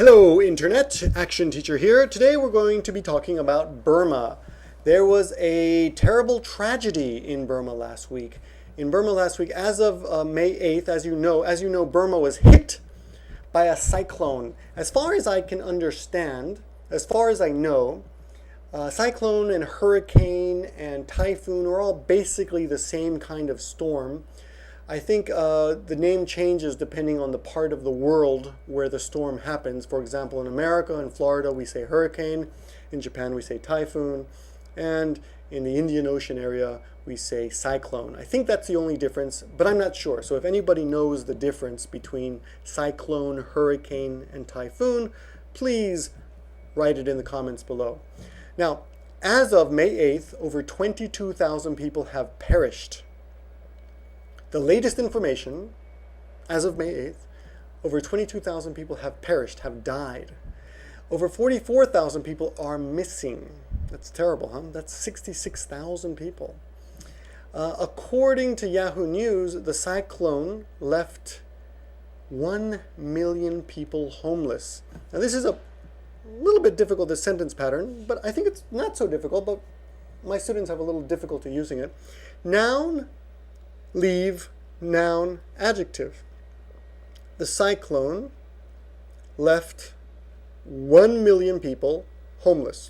Hello Internet, Action Teacher here. Today we're going to be talking about Burma. There was a terrible tragedy in Burma last week. As of May 8th, as you know, Burma was hit by a cyclone. As far as I can understand, as far as I know, cyclone and hurricane and typhoon are all basically the same kind of storm. I think the name changes depending on the part of the world where the storm happens. For example, in America, in Florida, we say hurricane. In Japan, we say typhoon. And in the Indian Ocean area, we say cyclone. I think that's the only difference, but I'm not sure. So if anybody knows the difference between cyclone, hurricane, and typhoon, please write it in the comments below. Now, as of May 8th, over 22,000 people have perished. The latest information, as of May 8th, over 22,000 people have perished, have died. Over 44,000 people are missing. That's terrible, huh? That's 66,000 people. According to Yahoo News, the cyclone left 1 million people homeless. Now this is a little bit difficult, this sentence pattern, but I think it's not so difficult, but my students have a little difficulty using it. Noun, leave, noun, adjective. The cyclone left 1 million people homeless.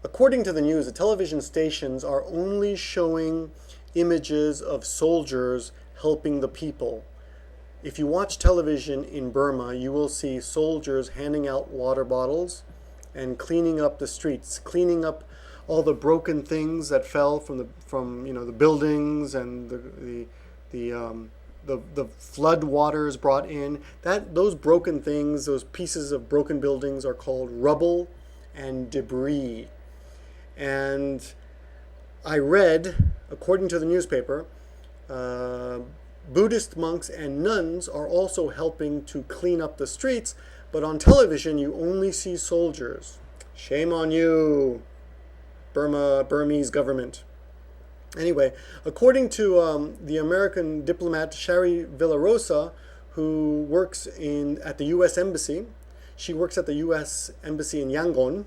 According to the news, the television stations are only showing images of soldiers helping the people. If you watch television in Burma, you will see soldiers handing out water bottles and cleaning up the streets, cleaning up all the broken things that fell from the buildings and the flood waters brought in. Those broken things, those pieces of broken buildings are called rubble and debris. And I read, according to the newspaper, Buddhist monks and nuns are also helping to clean up the streets, but on television you only see soldiers. Shame on you, Burmese government. Anyway, according to the American diplomat Shari Villarosa, who works at the U.S. Embassy, she works at the U.S. Embassy in Yangon,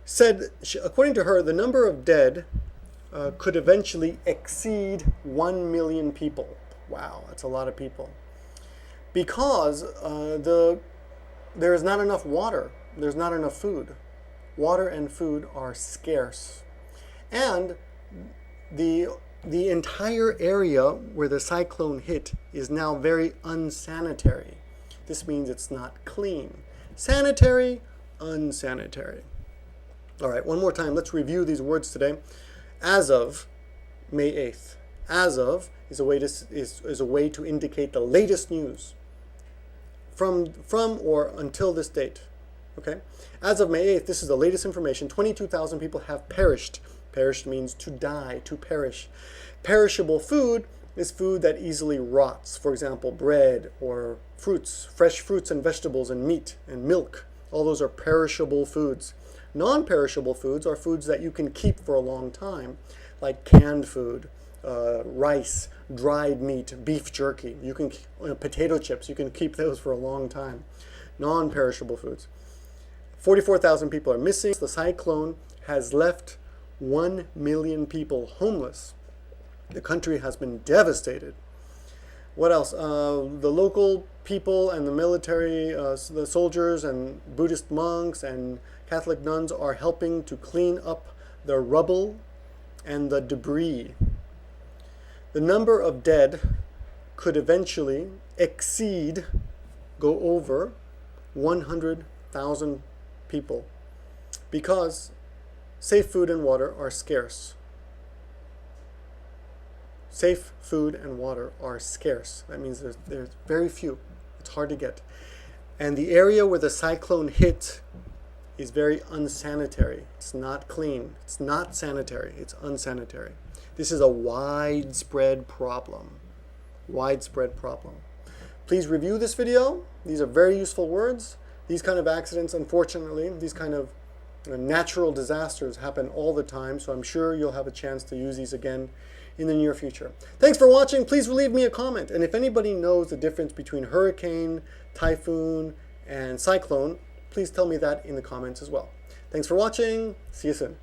said, according to her, the number of dead could eventually exceed 1 million people. Wow, that's a lot of people. Because there is not enough water, there's not enough food. Water and food are scarce. And the entire area where the cyclone hit is now very unsanitary. This means it's not clean. Sanitary, unsanitary. All right, one more time, let's review these words today. As of May 8th. As of is a way to indicate the latest news from or until this date. Okay? As of May 8th, this is the latest information. 22,000 people have perished. Perished means to die, to perish. Perishable food is food that easily rots. For example, bread or fruits, fresh fruits and vegetables and meat and milk. All those are perishable foods. Non-perishable foods are foods that you can keep for a long time, like canned food, rice, dried meat, beef jerky. Potato chips, you can keep those for a long time. Non-perishable foods. 44,000 people are missing. The cyclone has left 1 million people homeless. The country has been devastated. What else? The local people and the military, the soldiers and Buddhist monks and Catholic nuns are helping to clean up the rubble and the debris. The number of dead could eventually go over 100,000 people because safe food and water are scarce. Safe food and water are scarce. That means there's very few. It's hard to get. And the area where the cyclone hit is very unsanitary. It's not clean. It's not sanitary. It's unsanitary. This is a widespread problem. Widespread problem. Please review this video. These are very useful words. These kind of accidents, unfortunately, these kind of natural disasters happen all the time, so I'm sure you'll have a chance to use these again in the near future. Thanks for watching. Please leave me a comment. And if anybody knows the difference between hurricane, typhoon, and cyclone, please tell me that in the comments as well. Thanks for watching. See you soon.